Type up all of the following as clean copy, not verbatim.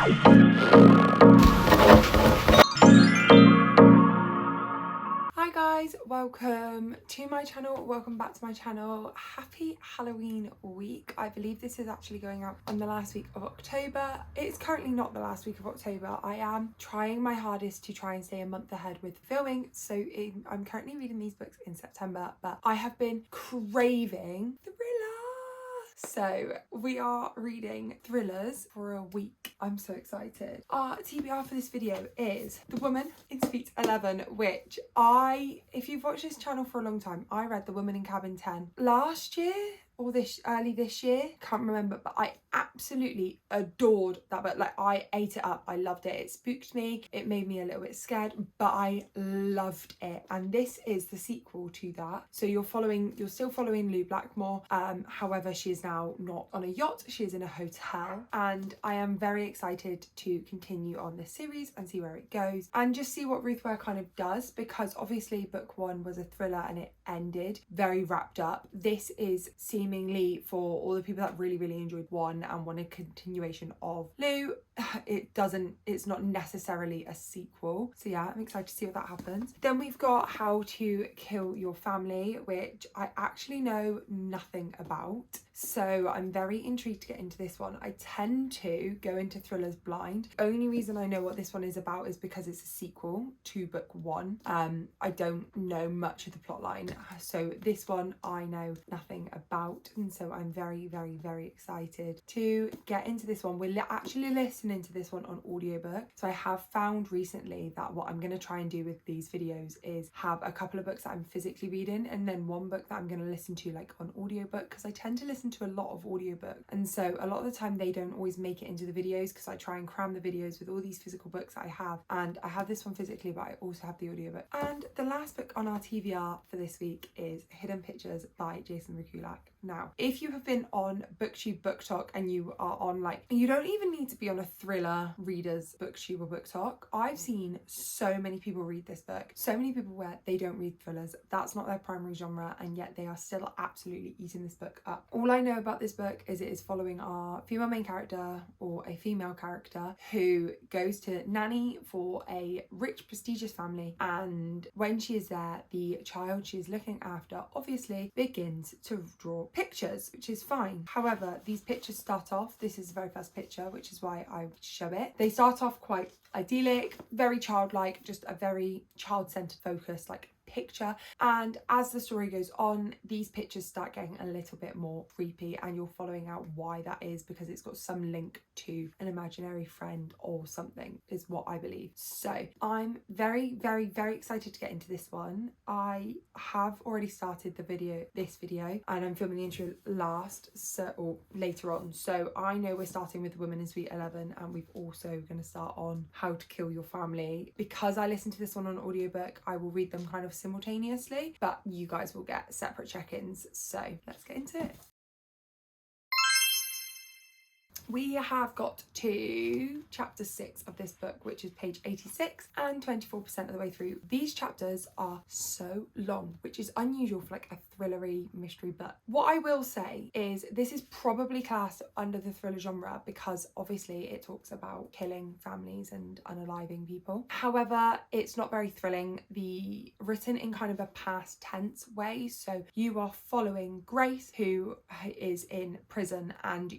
Hi guys, welcome to my channel, welcome back to my channel. Happy Halloween week. I believe this is actually going out on the last week of October. It's currently not the last week of October. I am trying my hardest to try and stay a month ahead with filming, so I'm currently reading these books in September, but I have been craving thriller. So we are reading thrillers for a week. I'm so excited. Our TBR for this video is The Woman in Suite 11, which if you've watched this channel for a long time, I read The Woman in Cabin 10 last year or early this year, can't remember, but I absolutely adored that book. Like, I ate it up. I loved it. It spooked me. It made me a little bit scared, but I loved it. And this is the sequel to that. So you're still following Lou Blackmore. However, she is now not on a yacht. She is in a hotel, and I am very excited to continue on this series and see where it goes and just see what Ruth Ware kind of does, because obviously book one was a thriller and it ended very wrapped up. This is seemingly, for all the people that really enjoyed one and wanted continuation of Lou, it's not necessarily a sequel. So yeah, I'm excited to see what that happens. Then we've got How to Kill Your Family, which I actually know nothing about, so I'm very intrigued to get into this one. I tend to go into thrillers blind. Only reason I know what this one is about is because it's a sequel to book one. I don't know much of the plot line, so this one I know nothing about, and so I'm very excited to get into this one. We're actually listening to this one on audiobook. So I have found recently that what I'm going to try and do with these videos is have a couple of books that I'm physically reading and then one book that I'm going to listen to like on audiobook, because I tend to listen to a lot of audiobook, and so a lot of the time they don't always make it into the videos because I try and cram the videos with all these physical books that I have, and I have this one physically but I also have the audiobook. And the last book on our TBR for this week is Hidden Pictures by Jason Rekulak. Now, if you have been on booktube book talk and you are on, like, you don't even need to be on a thriller readers booktube or book talk, I've seen so many people read this book, so many people where they don't read thrillers, that's not their primary genre, and yet they are still absolutely eating this book up. All I know about this book is it is following our female main character, or a female character, who goes to nanny for a rich prestigious family, and when she is there, the child she is looking after obviously begins to draw pictures, which is fine. However, these pictures start off, this is the very first picture, which is why I would show it. They start off quite idyllic, very childlike, just a very child-centered focus, like picture, and as the story goes on, these pictures start getting a little bit more creepy, and you're following out why that is, because it's got some link to an imaginary friend or something, is what I believe. So I'm very excited to get into this one. I have already started this video, and I'm filming the intro or later on, so I know we're starting with The Woman in Suite 11, and we've also going to start on How to Kill Your Family. Because I listened to this one on audiobook, I will read them kind of simultaneously, but you guys will get separate check-ins. So let's get into it. We have got to chapter 6 of this book, which is page 86 and 24% of the way through. These chapters are so long, which is unusual for like a thrillery mystery book. What I will say is this is probably classed under the thriller genre because obviously it talks about killing families and unaliving people. However, it's not very thrilling. Written in kind of a past tense way, so you are following Grace, who is in prison, and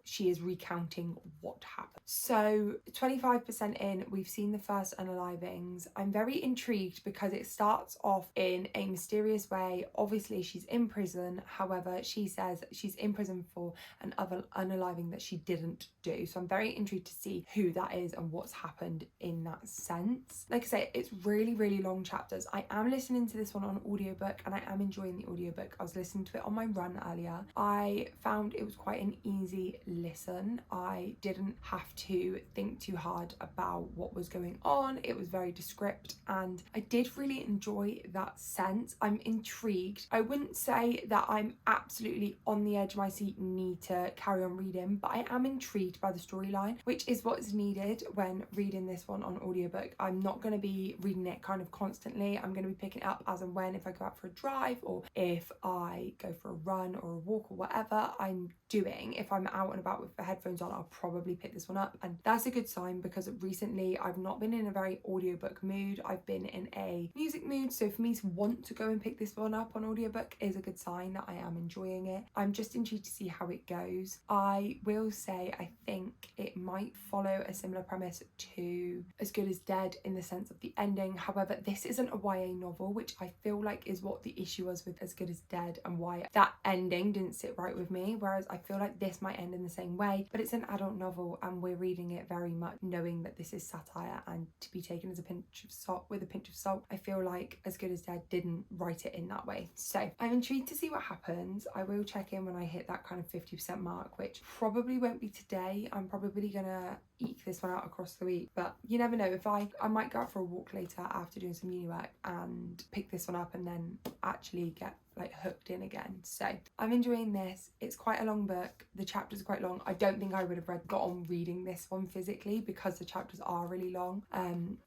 she is recounting what happened. So 25% in, we've seen the first unalivings. I'm very intrigued because it starts off in a mysterious way. Obviously she's in prison, however she says she's in prison for an unaliving that she didn't do. So I'm very intrigued to see who that is and what's happened in that sense. Like I say, it's really long chapters. I am listening to this one on audiobook and I am enjoying the audiobook. I was listening to it on my run earlier. I found it was quite an easy listen. I didn't have to think too hard about what was going on. It was very descript and I did really enjoy that sense. I'm intrigued. I wouldn't say that I'm absolutely on the edge of my seat and need to carry on reading, but I am intrigued by the storyline, which is what is needed when reading this one on audiobook. I'm not going to be reading it kind of constantly. I'm going to be picking it up as and when, if I go out for a drive or if I go for a run or a walk or whatever I'm doing. If I'm out and about with headphones on, I'll probably pick this one up, and that's a good sign because recently I've not been in a very audiobook mood. I've been in a music mood, so for me to want to go and pick this one up on audiobook is a good sign that I am enjoying it. I'm just intrigued to see how it goes. I will say I think it might follow a similar premise to As Good as Dead in the sense of the ending. However, this isn't a YA novel, which I feel like is what the issue was with As Good as Dead, and why that ending didn't sit right with me, whereas I feel like this might end in the same way. But it's an adult novel and we're reading it very much knowing that this is satire and to be taken as a pinch of salt, with a pinch of salt. I feel like As Good as Dead didn't write it in that way. So I'm intrigued to see what happens. I will check in when I hit that kind of 50% mark, which probably won't be today. I'm probably gonna eke this one out across the week, but you never know. If I might go out for a walk later after doing some uni work and pick this one up and then actually get like hooked in again. So I'm enjoying this. It's quite a long book. The chapters are quite long. I don't think I would have got on reading this one physically because the chapters are really long.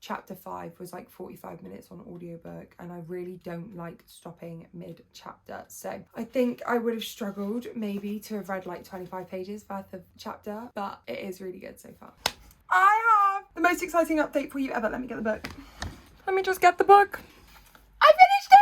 Chapter 5 was like 45 minutes on audiobook, and I really don't like stopping mid chapter. So I think I would have struggled maybe to have read like 25 pages worth of chapter, but it is really good so far. I have the most exciting update for you ever. Let me get the book. Let me just get the book. I finished it!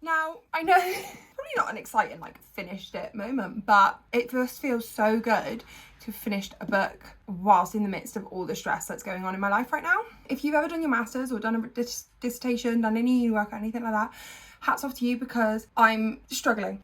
Now, I know probably not an exciting like finished it moment, but it just feels so good to have finished a book whilst in the midst of all the stress that's going on in my life right now. If you've ever done your masters or done a dissertation, done any uni work or anything like that, hats off to you because I'm struggling.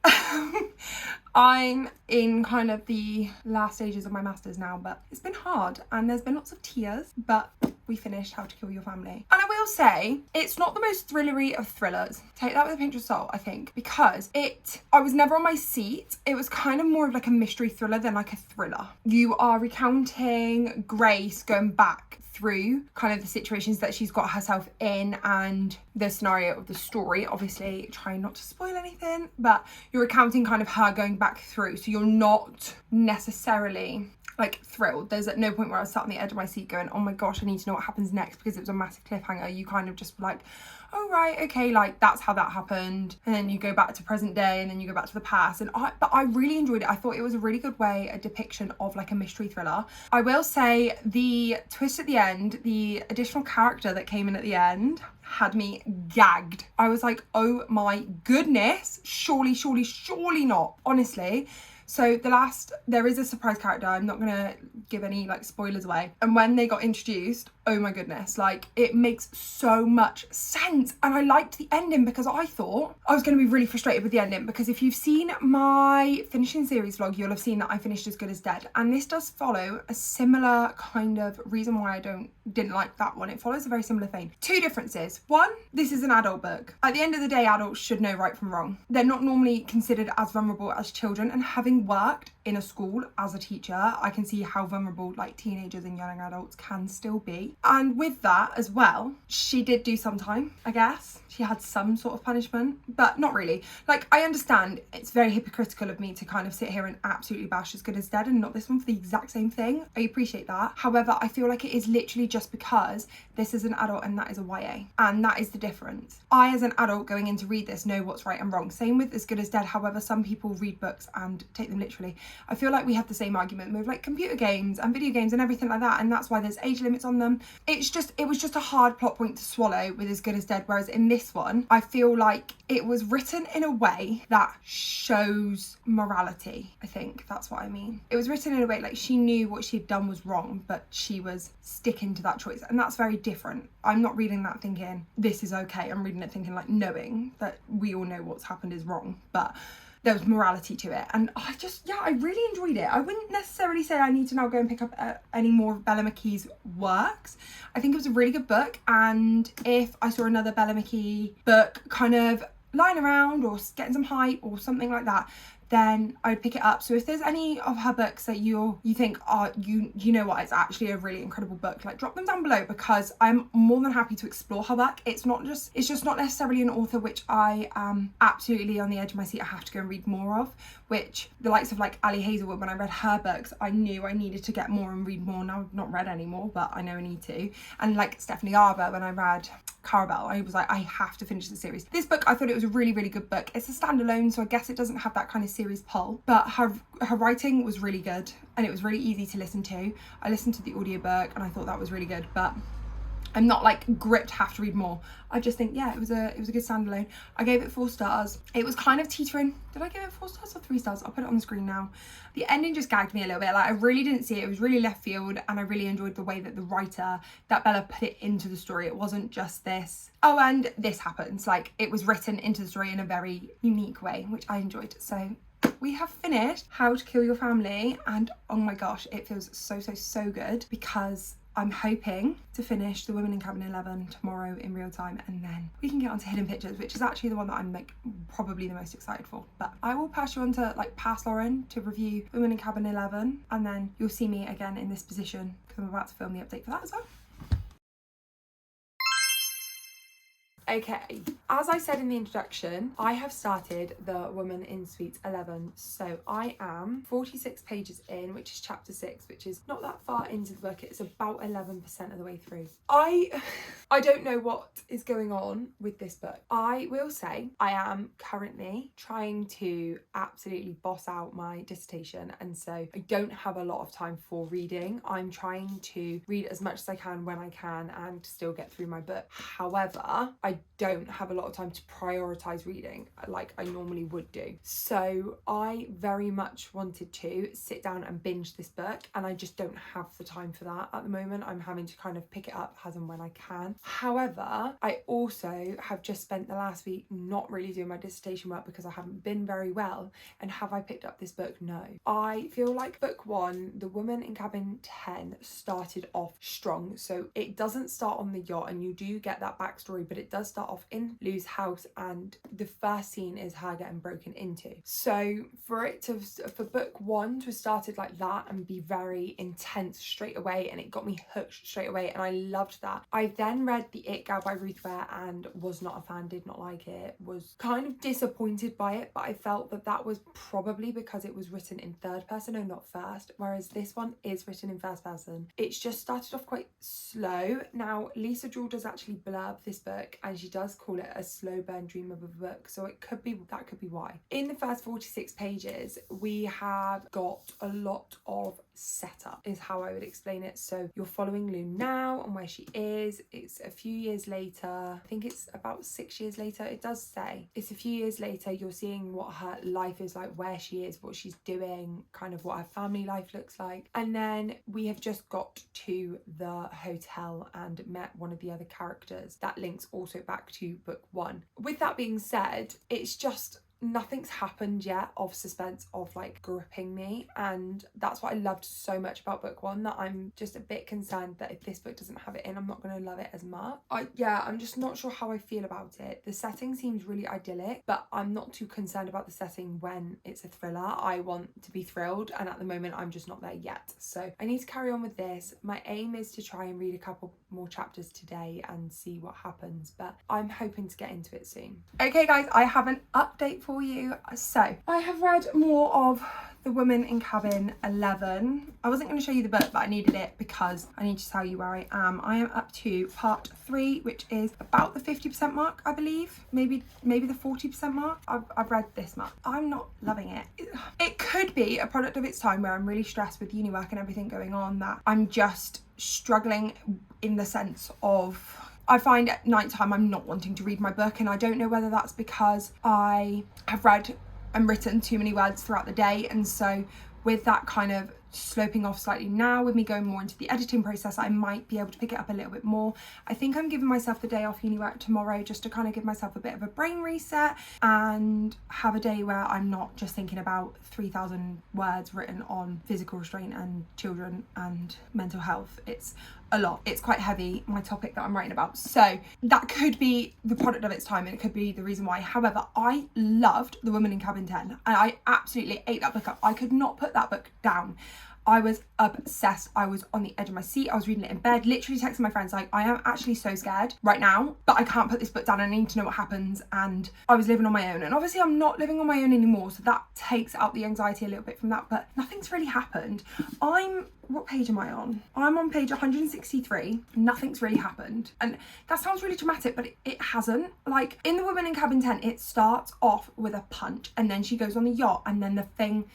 I'm in kind of the last stages of my masters now, but it's been hard and there's been lots of tears, but we finished How to Kill Your Family. And I will say, it's not the most thrillery of thrillers. Take that with a pinch of salt, I think, because I was never on my seat. It was kind of more of like a mystery thriller than like a thriller. You are recounting Grace going back through kind of the situations that she's got herself in and the scenario of the story. Obviously trying not to spoil anything, but you're recounting kind of her going back through, so you're not necessarily like thrilled. There's at no point where I was sat on the edge of my seat going, oh my gosh, I need to know what happens next, because it was a massive cliffhanger. You kind of just like, oh right, okay, like that's how that happened, and then you go back to present day and then you go back to the past. But I really enjoyed it. I thought it was a really good way, a depiction of like a mystery thriller. I will say the twist at the end, the additional character that came in at the end had me gagged. I was like, oh my goodness, surely not, honestly. So there is a surprise character. I'm not gonna give any like spoilers away. And when they got introduced, oh my goodness, like it makes so much sense. And I liked the ending because I thought I was gonna be really frustrated with the ending, because if you've seen my finishing series vlog, you'll have seen that I finished As Good as Dead. And this does follow a similar kind of reason why I didn't like that one. It follows a very similar thing. Two differences. One, this is an adult book. At the end of the day, adults should know right from wrong. They're not normally considered as vulnerable as children, and having worked in a school as a teacher, I can see how vulnerable like teenagers and young adults can still be. And with that as well, she did do some time, I guess. She had some sort of punishment, but not really. Like, I understand it's very hypocritical of me to kind of sit here and absolutely bash As Good as Dead and not this one for the exact same thing. I appreciate that. However, I feel like it is literally just because this is an adult and that is a YA, and that is the difference. I, as an adult going in to read this, know what's right and wrong. Same with As Good as Dead. However, some people read books and take them literally. I feel like we have the same argument with like computer games and video games and everything like that, and that's why there's age limits on them. It was just a hard plot point to swallow with As Good as Dead, whereas in this one, I feel like it was written in a way that shows morality. I think that's what I mean. It was written in a way like she knew what she had done was wrong, but she was sticking to that choice, and that's very different. I'm not reading that thinking this is okay. I'm reading it thinking like knowing that we all know what's happened is wrong, but there was morality to it. And I really enjoyed it. I wouldn't necessarily say I need to now go and pick up any more of Bella McKee's works. I think it was a really good book, and if I saw another Bella McKee book kind of lying around or getting some hype or something like that, then I would pick it up. So if there's any of her books that you think are, you know what, it's actually a really incredible book, like drop them down below, because I'm more than happy to explore her work. It's just not necessarily an author which I am absolutely on the edge of my seat. I have to go and read more of, which the likes of like Ali Hazelwood, when I read her books, I knew I needed to get more and read more. Now I've not read any more, but I know I need to. And like Stephanie Arbour, when I read Carabelle, I was like, I have to finish the series. This book, I thought it was a really, really good book. It's a standalone, so I guess it doesn't have that kind of series Pull, but her writing was really good and it was really easy to listen to. I listened to the audiobook and I thought that was really good, but I'm not like gripped, have to read more. I just think, yeah, it was a good standalone. I gave it 4 stars. It was kind of teetering. Did I give it 4 stars or 3 stars? I'll put it on the screen now. The ending just gagged me a little bit. Like, I really didn't see it. It was really left field, and I really enjoyed the way that the writer, that Bella, put it into the story. It wasn't just this, oh, and this happens. Like, it was written into the story in a very unique way, which I enjoyed. So we have finished How to Kill Your Family, and oh my gosh, it feels so good, because I'm hoping to finish The Women in Cabin 11 tomorrow in real time, and then we can get onto Hidden Pictures, which is actually the one that I'm like probably the most excited for. But I will pass you on to past Lauren to review Women in Cabin 11, and then you'll see me again in this position because I'm about to film the update for that as well. Okay, as I said in the introduction, I have started The Woman in Suite 11. So I am 46 pages in, which is chapter 6, which is not that far into the book. It's about 11% of the way through. I don't know what is going on with this book. I will say I am currently trying to absolutely boss out my dissertation, and so I don't have a lot of time for reading. I'm trying to read as much as I can when I can and still get through my book. However, I don't have a lot of time to prioritize reading like I normally would do. So I very much wanted to sit down and binge this book, and I just don't have the time for that at the moment. I'm having to kind of pick it up as and when I can. However, I also have just spent the last week not really doing my dissertation work because I haven't been very well. And have I picked up this book? No. I feel like book 1, The Woman in Cabin 10, started off strong. So it doesn't start on the yacht, and you do get that backstory, but it does start off in Lou's house, and the first scene is her getting broken into. So for book 1 to have started like that and be very intense straight away, and it got me hooked straight away, and I loved that. I then read The It Gal by Ruth Ware and was not a fan, did not like it, was kind of disappointed by it, but I felt that was probably because it was written in third person and not first, whereas this one is written in first person. It's just started off quite slow. Now, Lisa Jewell does actually blurb this book, and she does call it a slow burn dream of a book, so that could be why. In the first 46 pages, we have got a lot of setup, is how I would explain it. So you're following Lou now and where she is. It's a few years later. I think it's about 6 years later. It does say it's a few years later. You're seeing what her life is like, where she is, what she's doing, kind of what her family life looks like. And then we have just got to the hotel and met one of the other characters. That links also back to book 1. With that being said, it's just nothing's happened yet of suspense, of like gripping me, and that's what I loved so much about book 1, that I'm just a bit concerned that if this book doesn't have it in, I'm not going to love it as much. I'm just not sure how I feel about it. The setting seems really idyllic, but I'm not too concerned about the setting when it's a thriller. I want to be thrilled, and at the moment I'm just not there yet, so I need to carry on with this. My aim is to try and read a couple more chapters today and see what happens, but I'm hoping to get into it soon. Okay guys, I have an update for you. So I have read more of The Woman in Cabin 11. I wasn't going to show you the book, but I needed it because I need to tell you where I am. I am up to part 3, which is about the 50% mark, I believe. Maybe the 40% mark. I've read this much. I'm not loving it. It could be a product of its time, where I'm really stressed with uni work and everything going on, that I'm just struggling in the sense of, I find at night time I'm not wanting to read my book, and I don't know whether that's because I have read and written too many words throughout the day, and so with that kind of sloping off slightly now, with me going more into the editing process, I might be able to pick it up a little bit more. I think I'm giving myself the day off uni work tomorrow just to kind of give myself a bit of a brain reset and have a day where I'm not just thinking about 3,000 words written on physical restraint and children and mental health. It's a lot. It's quite heavy, my topic that I'm writing about. So that could be the product of its time, and it could be the reason why. However, I loved The Woman in Cabin 10, and I absolutely ate that book up. I could not put that book down. I was obsessed. I was on the edge of my seat. I was reading it in bed, literally texting my friends like, I am actually so scared right now, but I can't put this book down. I need to know what happens. And I was living on my own, and obviously I'm not living on my own anymore, so that takes out the anxiety a little bit from that, but nothing's really happened. What page am I on? I'm on page 163. Nothing's really happened. And that sounds really dramatic, but it hasn't. Like in The Woman in Cabin 10, it starts off with a punch, and then she goes on the yacht, and then the thing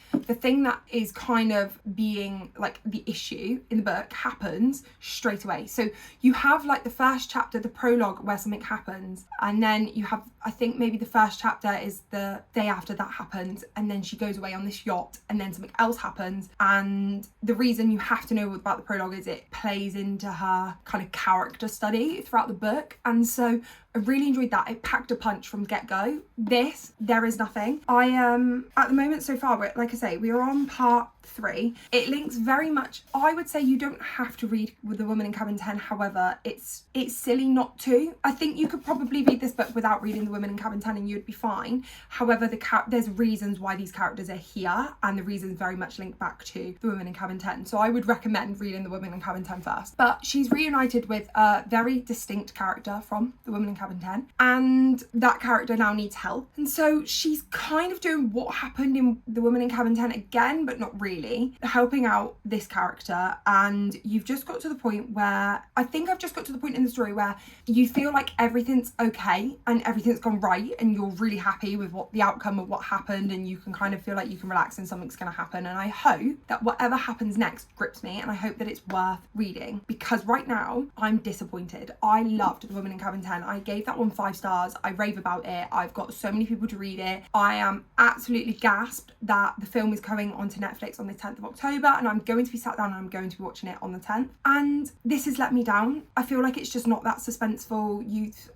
that is kind of being like the issue in the book happens straight away. So you have like the first chapter, the prologue, where something happens, and then you have, I think maybe the first chapter is the day after that happens, and then she goes away on this yacht, and then something else happens. And the reason you have to know about the prologue is it plays into her kind of character study throughout the book. And so I really enjoyed that. It packed a punch from get-go. This, there is nothing. I am at the moment so far, but like I say, we are on part 3. It links very much, I would say you don't have to read with The Woman in Cabin 10. However, it's silly not to. I think you could probably read this book without reading The Woman in Cabin 10 and you'd be fine. However, there's reasons why these characters are here, and the reasons very much link back to The Woman in Cabin 10. So I would recommend reading The Woman in Cabin 10 first. But she's reunited with a very distinct character from The Woman in Cabin 10, and that character now needs help. And so she's kind of doing what happened in The Woman in Cabin 10 again, but not really, helping out this character. And you've just got to the point where, I think I've just got to the point in the story where you feel like everything's okay and everything's gone right, and you're really happy with what the outcome of what happened, and you can kind of feel like you can relax and something's going to happen. And I hope that whatever happens next grips me, and I hope that it's worth reading, because right now I'm disappointed. I loved The Woman in Cabin 10. I gave that one 5 stars. I rave about it. I've got so many people to read it. I am absolutely gasped that the film is coming onto Netflix on the 10th of October, and I'm going to be sat down and I'm going to be watching it on the 10th. And this has let me down. I feel like it's just not that suspenseful.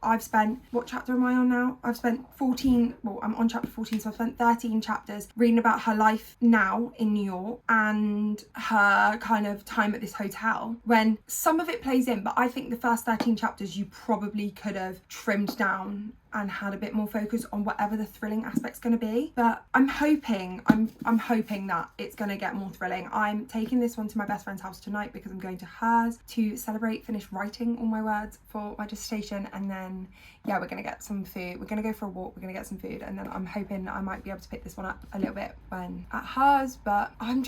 I've spent, what chapter am I on now? I've spent 14, well, I'm on chapter 14, so I've spent 13 chapters reading about her life now in New York and her kind of time at this hotel, when some of it plays in, but I think the first 13 chapters you probably could have trimmed down and had a bit more focus on whatever the thrilling aspect's going to be. But I'm hoping that it's going to get more thrilling. I'm taking this one to my best friend's house tonight because I'm going to hers to finish writing all my words for my dissertation, and then yeah, we're going to get some food. We're going to go for a walk, we're going to get some food, and then I'm hoping I might be able to pick this one up a little bit when at hers. But I'm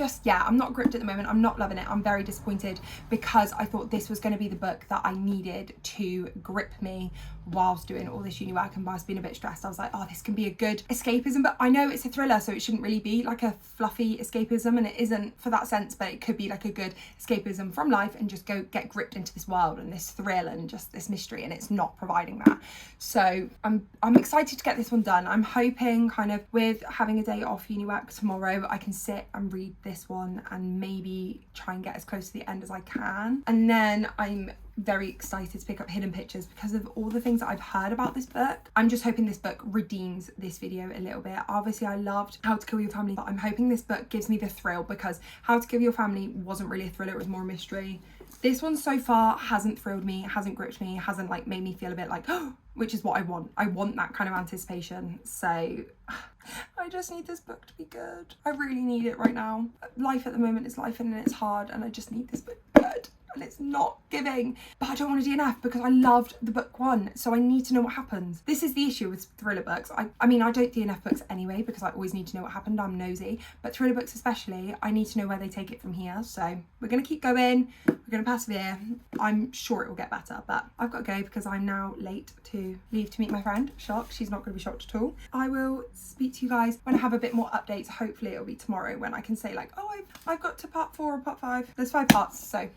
not gripped at the moment. I'm not loving it. I'm very disappointed, because I thought this was going to be the book that I needed to grip me whilst doing all this uni work and whilst being a bit stressed. I was like, oh, this can be a good escapism, but I know it's a thriller, so it shouldn't really be like a fluffy escapism, and it isn't for that sense, but it could be like a good escapism from life and just go get gripped into this world and this thrill and just this mystery, and it's not providing that. So I'm excited to get this one done. I'm hoping, kind of with having a day off uni work tomorrow, I can sit and read this one and maybe try and get as close to the end as I can. And then I'm very excited to pick up Hidden Pictures because of all the things that I've heard about this book. I'm just hoping this book redeems this video a little bit. Obviously I loved How to Kill Your Family, but I'm hoping this book gives me the thrill, because How to Kill Your Family wasn't really a thriller, it was more a mystery. This one so far hasn't thrilled me, hasn't gripped me, hasn't like made me feel a bit like, oh, which is what I want. I want that kind of anticipation. So I just need this book to be good. I really need it right now. Life at the moment is life and it's hard, and I just need this book good. And it's not giving, but I don't want a DNF because I loved the book one, so I need to know what happens. This is the issue with thriller books. I mean, I don't DNF books anyway because I always need to know what happened. I'm nosy, but thriller books especially, I need to know where they take it from here. So we're gonna keep going, we're gonna persevere. I'm sure it will get better, but I've got to go because I'm now late to leave to meet my friend. Shocked, she's not gonna be shocked at all. I will speak to you guys when I have a bit more updates. Hopefully it'll be tomorrow when I can say like, oh, I've got to part 4 or part 5. There's 5 parts, so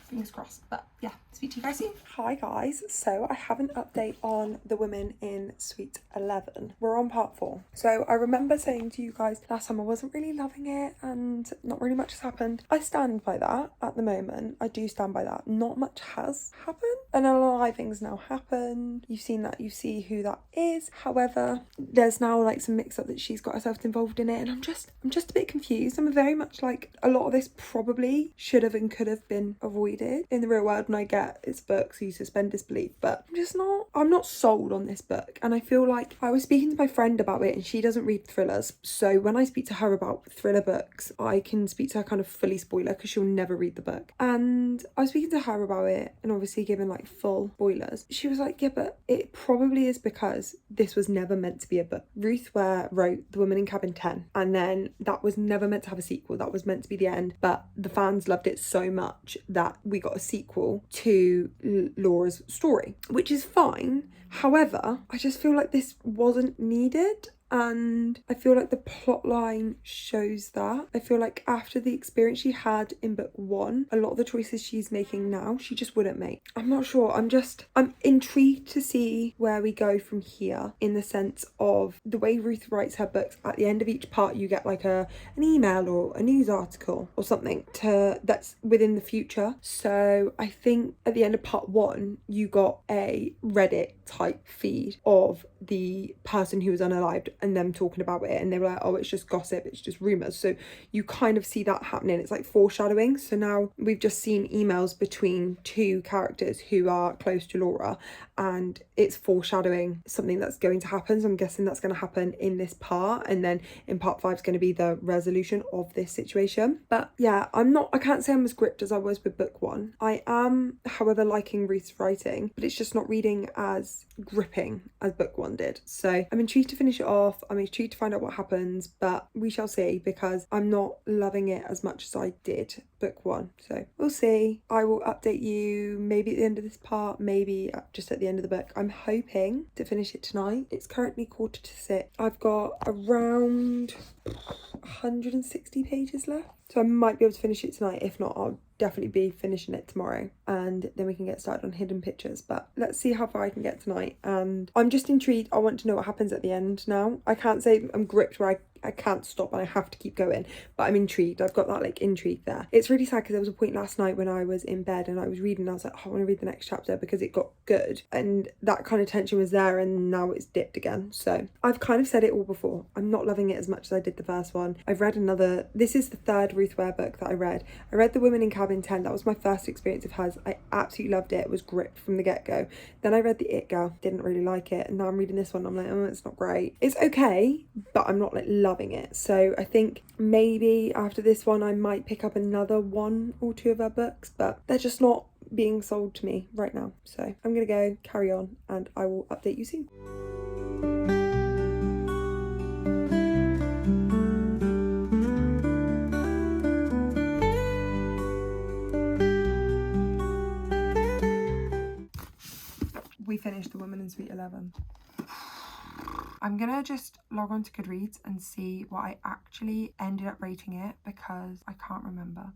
fingers crossed. But yeah, speak to you guys soon. Hi guys, so I have an update on The Women in Suite 11. We're on part 4. So I remember saying to you guys last time I wasn't really loving it and not really much has happened. I stand by that at the moment. I do stand by that. Not much has happened, and a lot of things now happened. You've seen that, you see who that is. However, there's now like some mix up that she's got herself involved in it, and I'm just a bit confused. I'm very much like, a lot of this probably should have and could have been avoided. needed in the real world, and I get it's books, so you suspend disbelief, but I'm not sold on this book. And I feel like I was speaking to my friend about it, and she doesn't read thrillers, so when I speak to her about thriller books, I can speak to her kind of fully spoiler because she'll never read the book. And I was speaking to her about it and obviously giving like full spoilers. She was like, yeah, but it probably is because this was never meant to be a book. Ruth Ware wrote The Woman in Cabin 10, and then that was never meant to have a sequel. That was meant to be the end, but the fans loved it so much that we got a sequel to Laura's story, which is fine. However, I just feel like this wasn't needed. And I feel like the plot line shows that. I feel like after the experience she had in book 1, a lot of the choices she's making now, she just wouldn't make. I'm not sure. I'm intrigued to see where we go from here, in the sense of the way Ruth writes her books. At the end of each part, you get like an email or a news article or something that's within the future. So I think at the end of part 1, you got a Reddit type feed of the person who was unalived and them talking about it, and they were like, oh, it's just gossip, it's just rumours. So you kind of see that happening. It's like foreshadowing. So now we've just seen emails between 2 characters who are close to Laura, and it's foreshadowing something that's going to happen. So I'm guessing that's going to happen in this part, and then in part 5 is going to be the resolution of this situation. But yeah, I can't say I'm as gripped as I was with book 1. I am, however, liking Ruth's writing, but it's just not reading as gripping as book 1 did. So I'm intrigued to finish it off. I'm intrigued to find out what happens, but we shall see, because I'm not loving it as much as I did book 1. So we'll see. I will update you maybe at the end of this part, maybe just at the end of the book. I'm hoping to finish it tonight. It's currently 5:45. I've got around 160 pages left, so I might be able to finish it tonight. If not, I'll definitely be finishing it tomorrow, and then we can get started on Hidden Pictures. But let's see how far I can get tonight, and I'm just intrigued. I want to know what happens at the end now. I can't say I'm gripped where I can't stop and I have to keep going, but I'm intrigued. I've got that like intrigue there. It's really sad because there was a point last night when I was in bed and I was reading, I was like, oh, I want to read the next chapter because it got good, and that kind of tension was there, and now it's dipped again. So I've kind of said it all before, I'm not loving it as much as I did the first one. I've read this is the 3rd Ruth Ware book that I read. I read The Woman in Cabin 10. That was my first experience of hers. I absolutely loved it. It was gripped from the get-go. Then I read The It Girl, didn't really like it, and now I'm reading this one. I'm like, oh, it's not great. It's okay, but I'm not like loving it. So I think maybe after this one I might pick up another 1 or 2 of her books, but they're just not being sold to me right now. So I'm gonna go carry on, and I will update you soon. We finished The Woman in Suite 11. I'm gonna just log on to Goodreads and see what I actually ended up rating it, because I can't remember.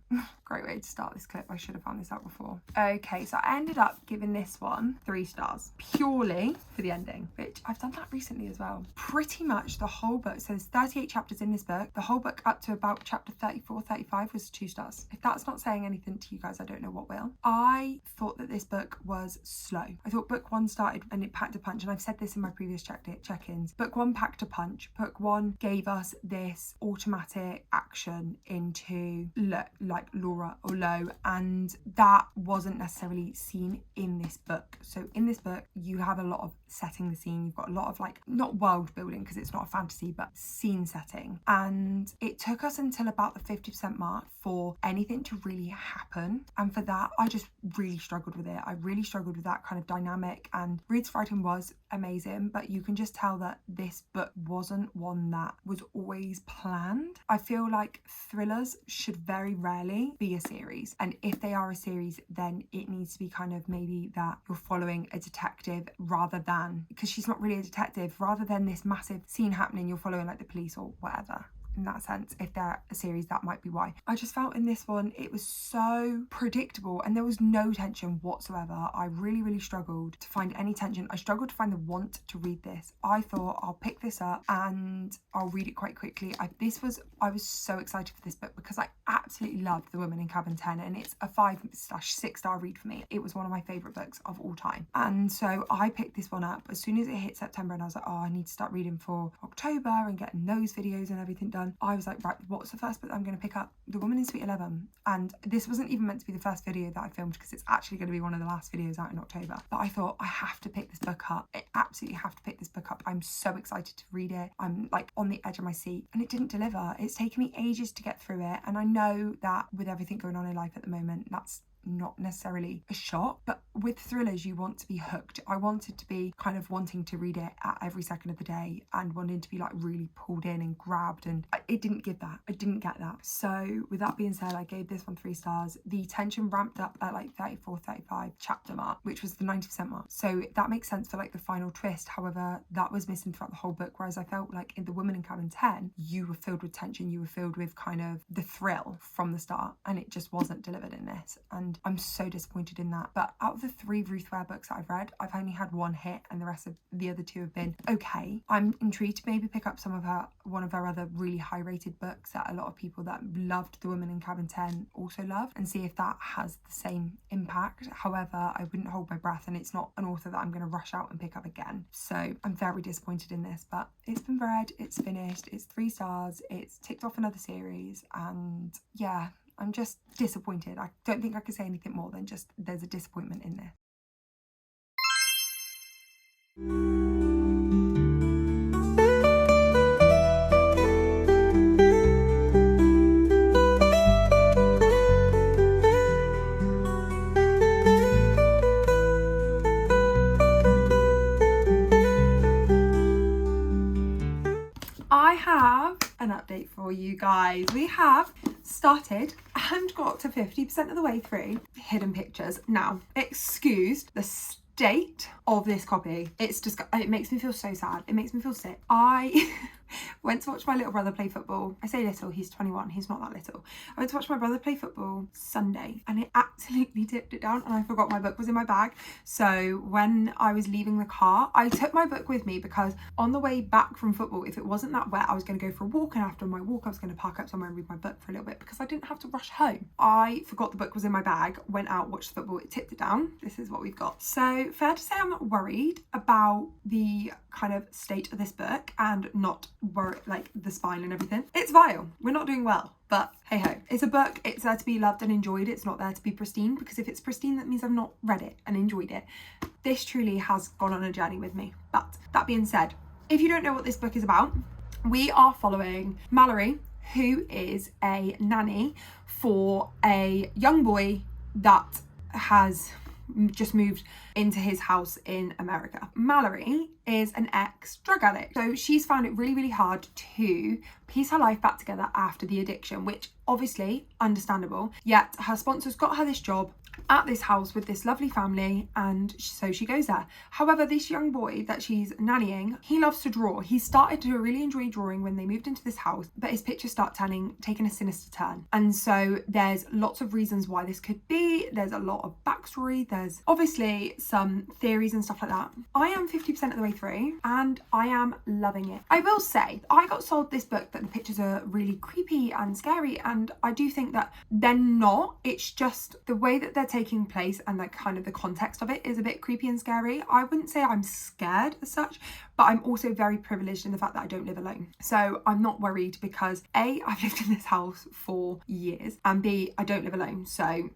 Great way to start this clip. I should have found this out before. Okay, so I ended up giving this one 3 stars, purely for the ending, which I've done that recently as well. Pretty much the whole book, so there's 38 chapters in this book. The whole book up to about chapter 34, 35 was 2 stars. If that's not saying anything to you guys, I don't know what will. I thought that this book was slow. I thought book 1 started and it packed a punch, and I've said this in my previous check-ins. Book 1 packed a punch. Book 1 gave us this automatic action into like Laura or Lo, and that wasn't necessarily seen in this book. So in this book you have a lot of setting the scene. You've got a lot of like, not world building because it's not a fantasy, but scene setting, and it took us until about the 50% mark for anything to really happen, and for that I just really struggled with it. I really struggled with that kind of dynamic, and Ruth's writing was amazing, but you can just tell that this book wasn't one that was always planned. I feel like thrillers should very rarely be a series, and if they are a series, then it needs to be kind of maybe that you're following a detective rather than, because she's not really a detective, rather than this massive scene happening, you're following like the police or whatever. In that sense, if they're a series, that might be why. I just felt in this one it was so predictable and there was no tension whatsoever. I really struggled to find any tension. I struggled to find the want to read this. I thought I'll pick this up and I'll read it quite quickly. I was so excited for this book because I absolutely loved The Woman in Cabin 10, and it's a 5/6-star read for me. It was one of my favourite books of all time. And so I picked this one up as soon as it hit September, and I was like, oh, I need to start reading for October and getting those videos and everything done. I was like, right, what's the first book that I'm going to pick up? The Woman in Sweet 11. And this wasn't even meant to be the first video that I filmed, because it's actually going to be one of the last videos out in October. But I thought, I have to pick this book up. I absolutely have to pick this book up. I'm so excited to read it. I'm like on the edge of my seat, and it didn't deliver. It's taken me ages to get through it, and I know that with everything going on in life at the moment, that's not necessarily a shock, but with thrillers you want to be hooked. I wanted to be kind of wanting to read it at every second of the day and wanting to be like really pulled in and grabbed, and it didn't give that. I didn't get that. So with that being said, I gave this one 3 stars. The tension ramped up at like 34-35 chapter mark, which was the 90% mark, so that makes sense for like the final twist. However, that was missing throughout the whole book, whereas I felt like in The Woman in Cabin 10 you were filled with tension, you were filled with kind of the thrill from the start, and it just wasn't delivered in this, and I'm so disappointed in that. But out of the 3 Ruth Ware books that I've read, I've only had 1 hit, and the rest of the other 2 have been okay. I'm intrigued to maybe pick up one of her other really high rated books that a lot of people that loved The Woman in Cabin 10 also loved, and see if that has the same impact. However, I wouldn't hold my breath, and it's not an author that I'm going to rush out and pick up again. So I'm very disappointed in this, but it's been read, it's finished, it's 3 stars, it's ticked off another series, and yeah, I'm just disappointed. I don't think I could say anything more than just there's a disappointment in there. I have an update for you guys. We have started and got to 50% of the way through Hidden Pictures. Now, excuse the state of this copy. It's just, it makes me feel so sad. It makes me feel sick. I went to watch my little brother play football. I say little, he's 21, he's not that little. I went to watch my brother play football Sunday, and it absolutely tipped it down, and I forgot my book was in my bag. So when I was leaving the car, I took my book with me, because on the way back from football, if it wasn't that wet, I was going to go for a walk, and after my walk I was going to park up somewhere and read my book for a little bit, because I didn't have to rush home. I forgot the book was in my bag, went out, watched the football, it tipped it down. This is what we've got. So fair to say I'm not worried about the kind of state of this book, and not worried like the spine and everything. It's vile. We're not doing well, but hey ho. It's a book, it's there to be loved and enjoyed. It's not there to be pristine, because if it's pristine, that means I've not read it and enjoyed it. This truly has gone on a journey with me. But that being said, if you don't know what this book is about, we are following Mallory, who is a nanny for a young boy that has just moved into his house in America. Mallory is an ex-drug addict, so she's found it really, really hard to piece her life back together after the addiction, which obviously understandable. Yet her sponsors got her this job at this house with this lovely family, and so she goes there. However, this young boy that she's nannying, he loves to draw. He started to really enjoy drawing when they moved into this house, but his pictures start taking a sinister turn. And so there's lots of reasons why this could be. There's a lot of backstory. There's obviously some theories and stuff like that. I am 50% of the way through, and I am loving it. I will say, I got sold this book that the pictures are really creepy and scary, and I do think that they're not. It's just the way that they're taking place, and like kind of the context of it is a bit creepy and scary. I wouldn't say I'm scared as such, but I'm also very privileged in the fact that I don't live alone. So I'm not worried, because A, I've lived in this house for years, and B, I don't live alone. So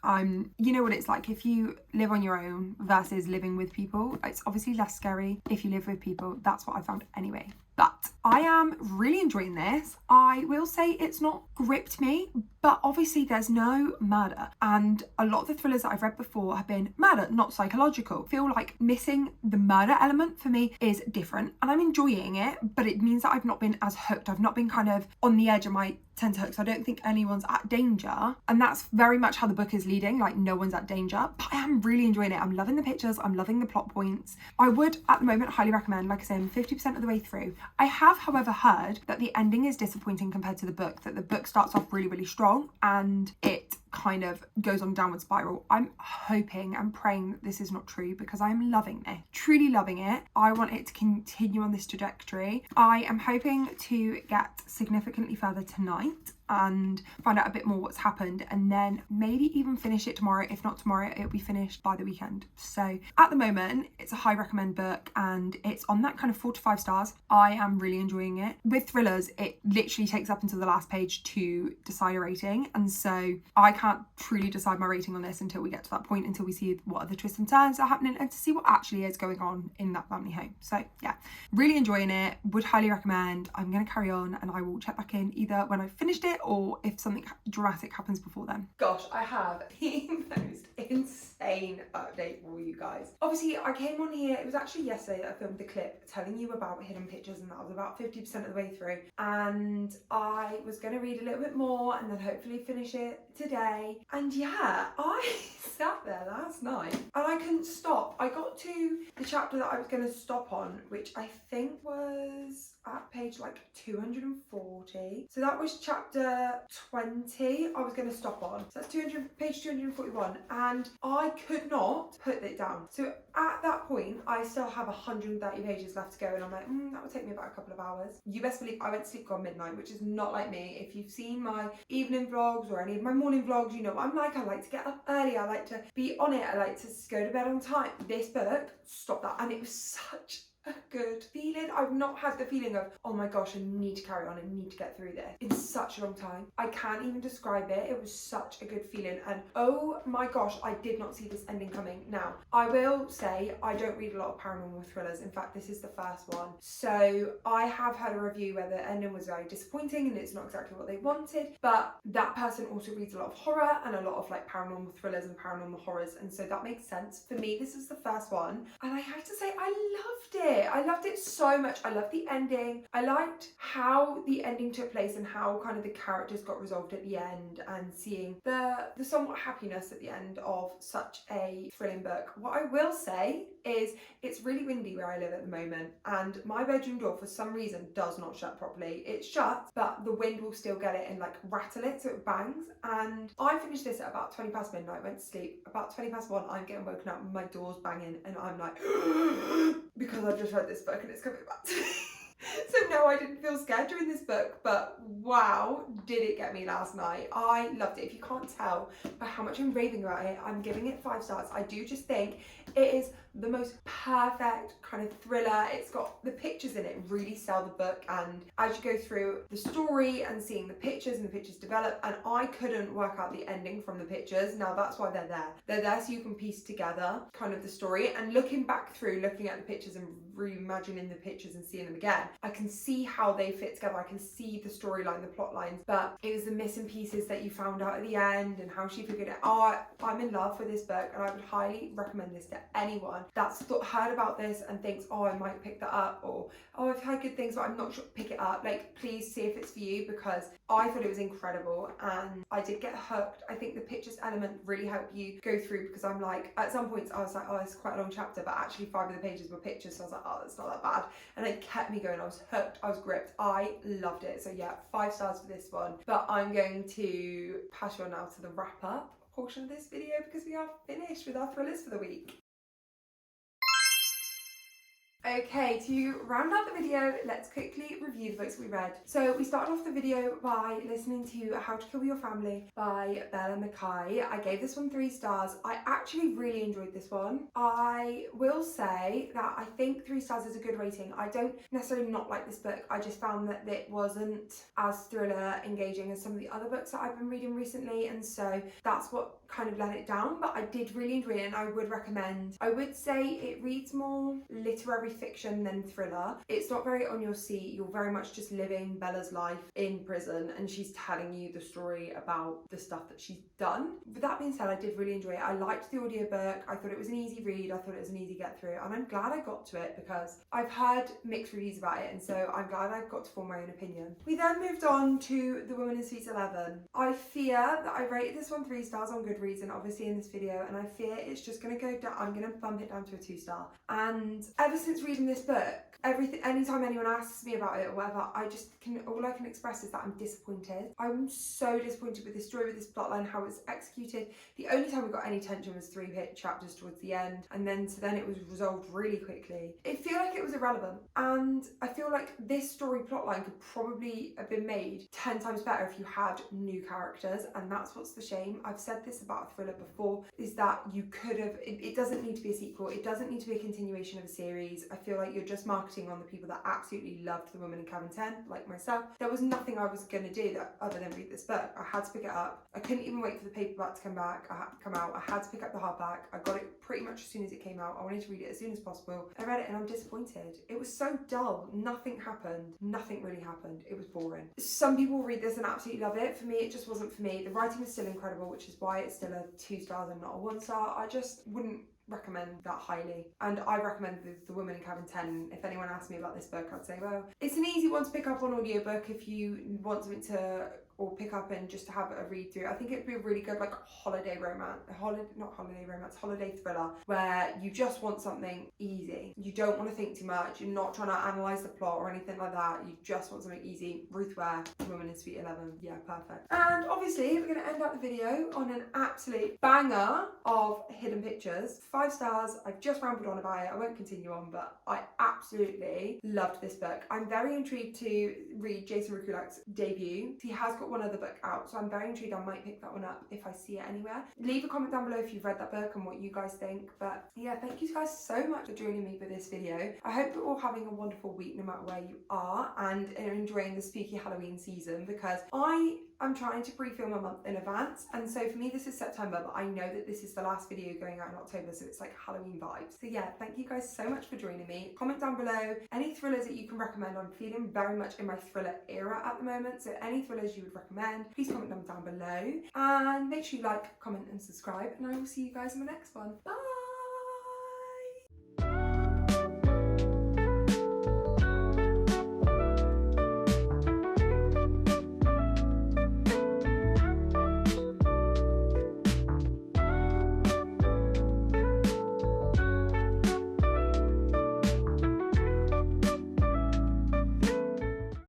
you know what it's like if you live on your own versus living with people. It's obviously less scary if you live with people. That's what I found anyway. But I am really enjoying this. I will say it's not gripped me, but obviously there's no murder. And a lot of the thrillers that I've read before have been murder, not psychological. I feel like missing the murder element for me is different, and I'm enjoying it, but it means that I've not been as hooked. I've not been kind of on the edge of my tenterhooks. I don't think anyone's at danger, and that's very much how the book is leading, like no one's at danger. But I am really enjoying it. I'm loving the pictures, I'm loving the plot points. I would at the moment highly recommend. Like I say, I'm 50% of the way through. I have however heard that the ending is disappointing compared to the book, that the book starts off really, really strong and it kind of goes on a downward spiral. I'm hoping and praying that this is not true, because I'm loving it, truly loving it. I want it to continue on this trajectory. I am hoping to get significantly further tonight, and find out a bit more what's happened, and then maybe even finish it tomorrow. If not tomorrow, it'll be finished by the weekend. So at the moment, it's a high recommend book, and it's on that kind of 4 to 5 stars. I am really enjoying it. With thrillers, it literally takes up until the last page to decide a rating, and so I can't truly decide my rating on this until we get to that point, until we see what other twists and turns are happening, and to see what actually is going on in that family home. So yeah, really enjoying it, would highly recommend. I'm going to carry on, and I will check back in either when I've finished it or if something dramatic happens before then. Gosh, I have the most insane update for you guys. Obviously, I came on here, it was actually yesterday that I filmed the clip telling you about hidden pictures, and that was about 50% of the way through, and I was going to read a little bit more and then hopefully finish it today. And yeah, I sat there last night and I couldn't stop. I got to the chapter that I was going to stop on, which I think was at page like 240. So that was chapter 20 I was going to stop on. So that's page 241, and I could not put it down. So at that point, I still have 130 pages left to go, and I'm like, that would take me about a couple of hours. You best believe I went to sleep around midnight, which is not like me. If you've seen my evening vlogs or any of my morning vlogs, you know what I'm like. I like to get up early, I like to be on it, I like to go to bed on time. This book stopped that, and it was such a good feeling. I've not had the feeling of, oh my gosh, I need to carry on, I need to get through this in such a long time. I can't even describe it. It was such a good feeling, and oh my gosh, I did not see this ending coming. Now, I will say I don't read a lot of paranormal thrillers. In fact, this is the first one. So I have heard a review where the ending was very disappointing and it's not exactly what they wanted, but that person also reads a lot of horror and a lot of like paranormal thrillers and paranormal horrors, and so that makes sense. For me, this is the first one, and I have to say I loved it. I loved it so much. I loved the ending. I liked how the ending took place and how kind of the characters got resolved at the end, and seeing the somewhat happiness at the end of such a thrilling book. What I will say is it's really windy where I live at the moment, and my bedroom door for some reason does not shut properly. It shuts, but the wind will still get it and like rattle it, so it bangs. And I finished this at about 20 past midnight, went to sleep. About 20 past 1, I'm getting woken up, my door's banging, and I'm like because I've just read this book and it's coming back to me. So no, I didn't feel scared during this book, but wow, did it get me last night. I loved it. If you can't tell by how much I'm raving about it, I'm giving it 5 stars. I do just think it is the most perfect kind of thriller. It's got the pictures in it really sell the book, and as you go through the story and seeing the pictures and the pictures develop, and I couldn't work out the ending from the pictures. Now that's why they're there. They're there so you can piece together kind of the story, and looking back through, looking at the pictures and reimagining the pictures and seeing them again, I can see how they fit together. I can see the storyline, the plot lines, but it was the missing pieces that you found out at the end and how she figured it out. I'm in love with this book, and I would highly recommend this to anyone that's heard about this and thinks, oh, I might pick that up, or oh, I've heard good things but I'm not sure, pick it up. Like, please see if it's for you, because I thought it was incredible and I did get hooked. I think the pictures element really helped you go through, because I'm like, at some points I was like, oh, it's quite a long chapter, but actually 5 of the pages were pictures, so I was like, oh, that's not that bad, and it kept me going. I was hooked, I was gripped, I loved it. So yeah, 5 stars for this one. But I'm going to pass you on now to the wrap up portion of this video, because we are finished with our thrillers for the week. Okay, to round out the video, let's quickly review the books we read. So we started off the video by listening to How to Kill Your Family by Bella Mackay. I gave this one 3 stars. I actually really enjoyed this one. I will say that I think 3 stars is a good rating. I don't necessarily not like this book. I just found that it wasn't as thriller engaging as some of the other books that I've been reading recently, and so that's what kind of let it down. But I did really enjoy it, and I would recommend. I would say it reads more literary fiction than thriller. It's not very on your seat. You're very much just living Bella's life in prison, and she's telling you the story about the stuff that she's done. With that being said, I did really enjoy it. I liked the audiobook. I thought it was an easy read. I thought it was an easy get through, and I'm glad I got to it, because I've heard mixed reviews about it, and so I'm glad I've got to form my own opinion. We then moved on to The Woman in Suite 11. I fear that I rated this one 3 stars on Goodreads, and obviously in this video, and I fear it's just going to go down. I'm going to bump it down to a 2 star. And ever since reading this book, anytime anyone asks me about it or whatever, all I can express is that I'm disappointed. I'm so disappointed with this story, with this plotline, how it's executed. The only time we got any tension was 3 chapters towards the end, and then it was resolved really quickly. It feel like it was irrelevant, and I feel like this story plotline could probably have been made 10 times better if you had new characters, and that's what's the shame. I've said this about a thriller before, is that you could have, it doesn't need to be a sequel, it doesn't need to be a continuation of a series. I feel like you're just marketing on the people that absolutely loved The Woman in Cabin 10, like myself. There was nothing I was going to do other than read this book. I had to pick it up. I couldn't even wait for the paperback to come out. I had to pick up the hardback. I got it pretty much as soon as it came out. I wanted to read it as soon as possible. I read it and I'm disappointed. It was so dull. Nothing happened. Nothing really happened. It was boring. Some people read this and absolutely love it. For me, it just wasn't for me. The writing was still incredible, which is why it's still a 2 stars and not a 1 star. I just wouldn't recommend that highly, and I recommend the Woman in Cabin 10. If anyone asked me about this book, I'd say, well, it's an easy one to pick up on audiobook if you want something to, or pick up and just to have a read through. I think it'd be a really good, like, holiday thriller, where you just want something easy. You don't want to think too much. You're not trying to analyse the plot or anything like that. You just want something easy. Ruth Ware, Woman in Suite 11. Yeah, perfect. And obviously, we're going to end out the video on an absolute banger of Hidden Pictures. 5 stars. I've just rambled on about it. I won't continue on, but I absolutely loved this book. I'm very intrigued to read Jason Rukulak's debut. He has got one other book out, so I'm very intrigued. I might pick that one up if I see it anywhere. Leave a comment down below if you've read that book and what you guys think. But yeah, thank you guys so much for joining me for this video. I hope you're all having a wonderful week no matter where you are, and are enjoying the spooky Halloween season, because I'm trying to pre-film a month in advance, and so for me this is September, but I know that this is the last video going out in October, so it's like Halloween vibes. So yeah, thank you guys so much for joining me. Comment down below any thrillers that you can recommend. I'm feeling very much in my thriller era at the moment, so any thrillers you would recommend, please comment them down below, and make sure you like, comment and subscribe, and I will see you guys in the next one. Bye!